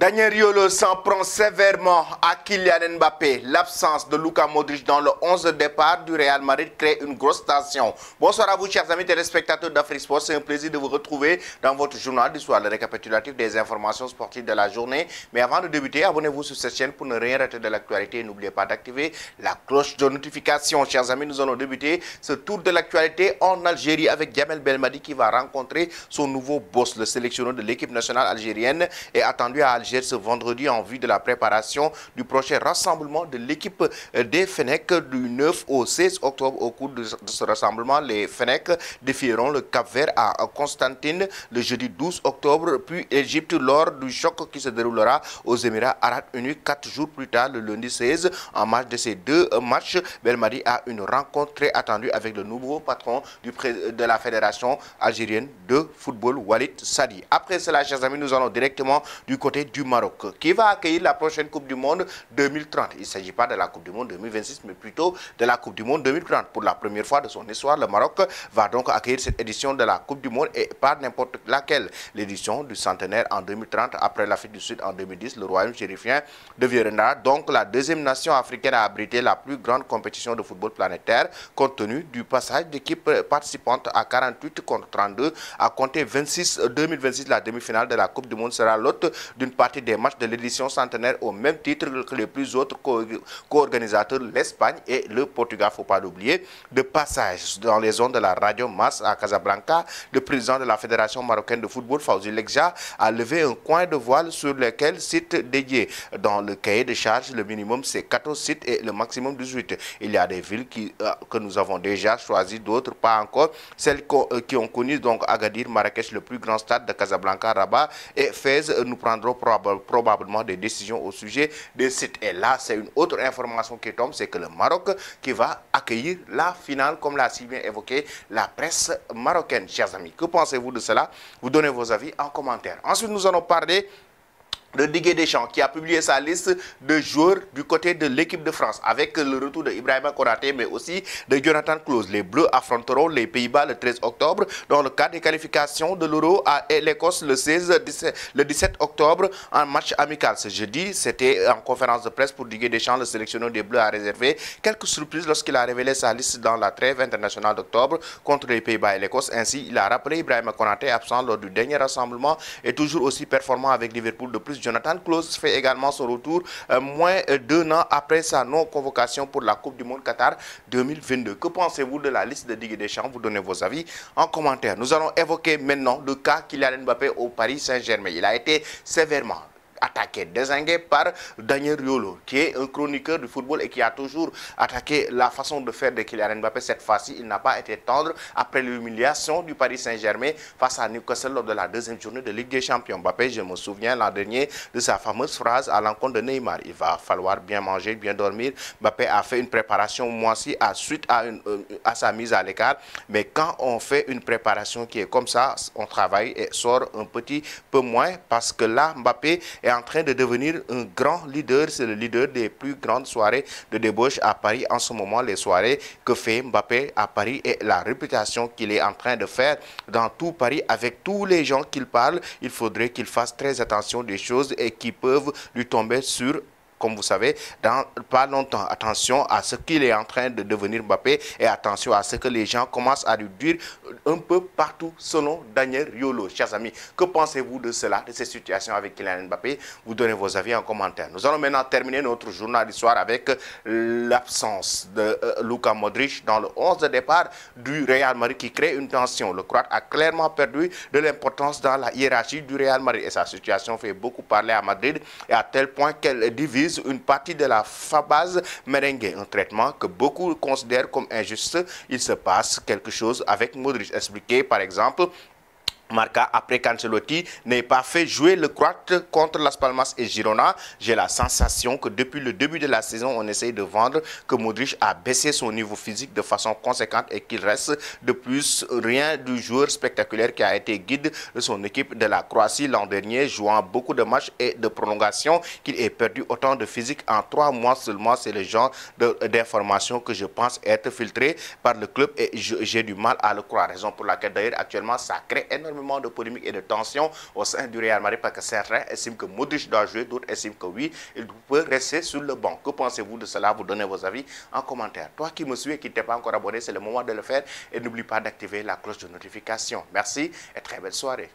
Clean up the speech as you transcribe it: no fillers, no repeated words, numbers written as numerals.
Daniel Riolo s'en prend sévèrement à Kylian Mbappé. L'absence de Luka Modric dans le 11 de départ du Real Madrid crée une grosse tension. Bonsoir à vous, chers amis téléspectateurs d'Afrique Sport. C'est un plaisir de vous retrouver dans votre journal d'histoire, le récapitulatif des informations sportives de la journée. Mais avant de débuter, abonnez-vous sur cette chaîne pour ne rien rater de l'actualité. Et n'oubliez pas d'activer la cloche de notification. Chers amis, nous allons débuter ce tour de l'actualité en Algérie avec Djamel Belmadi qui va rencontrer son nouveau boss. Le sélectionneur de l'équipe nationale algérienne est attendu à Alger ce vendredi en vue de la préparation du prochain rassemblement de l'équipe des Fennecs du 9 au 16 octobre. Au cours de ce rassemblement, les Fennecs défieront le Cap-Vert à Constantine le jeudi 12 octobre, puis Égypte lors du choc qui se déroulera aux Émirats Arabes Unis 4 jours plus tard, le lundi 16. En marge de ces deux matchs, Belmadi a une rencontre très attendue avec le nouveau patron de la Fédération algérienne de football, Walid Sadi. Après cela, chers amis, nous allons directement du côté du Maroc, qui va accueillir la prochaine Coupe du Monde 2030. Il ne s'agit pas de la Coupe du Monde 2026, mais plutôt de la Coupe du Monde 2030. Pour la première fois de son histoire, le Maroc va donc accueillir cette édition de la Coupe du Monde et pas n'importe laquelle. L'édition du centenaire en 2030, après l'Afrique du Sud en 2010, le royaume chérifien deviendra donc la deuxième nation africaine à abriter la plus grande compétition de football planétaire, compte tenu du passage d'équipes participantes à 48 contre 32. À compter 2026, la demi-finale de la Coupe du Monde sera l'hôte d'une partie des matchs de l'édition centenaire au même titre que les plus autres co-organisateurs, l'Espagne et le Portugal. Il ne faut pas l'oublier. De passage dans les zones de la Radio Mas à Casablanca, le président de la Fédération marocaine de football, Fawzi Lekja, a levé un coin de voile sur lequel site dédié. Dans le cahier de charge, le minimum c'est 14 sites et le maximum 18. Il y a des villes que nous avons déjà choisies, d'autres pas encore. Celles qui ont connu donc Agadir, Marrakech, le plus grand stade de Casablanca, Rabat et Fès, nous prendrons probablement des décisions au sujet des sites. Et là, c'est une autre information qui tombe, c'est que le Maroc qui va accueillir la finale, comme l'a si bien évoqué la presse marocaine. Chers amis, que pensez-vous de cela? Vous donnez vos avis en commentaire. Ensuite, nous allons parler de Didier Deschamps qui a publié sa liste de joueurs du côté de l'équipe de France avec le retour de Ibrahima Konaté mais aussi de Jonathan Klose. Les Bleus affronteront les Pays-Bas le 13 octobre dans le cadre des qualifications de l'Euro et l'Écosse le 17 octobre en match amical. Ce jeudi, c'était en conférence de presse pour Didier Deschamps, le sélectionneur des Bleus a réservé quelques surprises lorsqu'il a révélé sa liste dans la trêve internationale d'octobre contre les Pays-Bas et l'Écosse. Ainsi, il a rappelé Ibrahima Konaté absent lors du dernier rassemblement et toujours aussi performant avec Liverpool. De plus, Jonathan Klose fait également son retour moins d'1 an après sa non-convocation pour la Coupe du Monde Qatar 2022. Que pensez-vous de la liste de Didier Deschamps? Vous donnez vos avis en commentaire. Nous allons évoquer maintenant le cas Kylian Mbappé au Paris Saint-Germain. Il a été sévèrement attaqué, dézingué par Daniel Riolo, qui est un chroniqueur du football et qui a toujours attaqué la façon de faire de Kylian Mbappé. Cette fois-ci, il n'a pas été tendre après l'humiliation du Paris Saint-Germain face à Newcastle lors de la deuxième journée de Ligue des Champions. Mbappé, je me souviens l'an dernier de sa fameuse phrase à l'encontre de Neymar. Il va falloir bien manger, bien dormir. Mbappé a fait une préparation moisi suite à sa mise à l'écart. Mais quand on fait une préparation qui est comme ça, on travaille et sort un petit peu moins parce que là, Mbappé est en train de devenir un grand leader. C'est le leader des plus grandes soirées de débauche à Paris en ce moment. Les soirées que fait Mbappé à Paris et la réputation qu'il est en train de faire dans tout Paris avec tous les gens qu'il parle. Il faudrait qu'il fasse très attention des choses et qui peuvent lui tomber sur, comme vous savez, dans pas longtemps. Attention à ce qu'il est en train de devenir Mbappé et attention à ce que les gens commencent à lui dire un peu partout selon Daniel Riolo. Chers amis, que pensez-vous de cela, de ces situations avec Kylian Mbappé? Vous donnez vos avis en commentaire. Nous allons maintenant terminer notre journal d'histoire avec l'absence de Luka Modric dans le 11 de départ du Real Madrid qui crée une tension. Le Croate a clairement perdu de l'importance dans la hiérarchie du Real Madrid et sa situation fait beaucoup parler à Madrid et à tel point qu'elle divise une partie de la base merengue, un traitement que beaucoup considèrent comme injuste. Il se passe quelque chose avec Modric. Expliqué par exemple Marca après qu'Ancelotti n'ait pas fait jouer le Croate contre Las Palmas et Girona. J'ai la sensation que depuis le début de la saison, on essaye de vendre que Modric a baissé son niveau physique de façon conséquente et qu'il reste de plus rien du joueur spectaculaire qui a été guide de son équipe de la Croatie l'an dernier, jouant beaucoup de matchs et de prolongations, qu'il ait perdu autant de physique en 3 mois seulement. C'est le genre d'information que je pense être filtrée par le club et j'ai du mal à le croire. Raison pour laquelle d'ailleurs actuellement ça crée énormément énormément de polémiques et de tensions au sein du Real Madrid parce que certains estiment que Modric doit jouer, d'autres estiment que oui, il peut rester sur le banc. Que pensez-vous de cela? Vous donnez vos avis en commentaire. Toi qui me suis et qui n'es pas encore abonné, c'est le moment de le faire et n'oublie pas d'activer la cloche de notification. Merci et très belle soirée.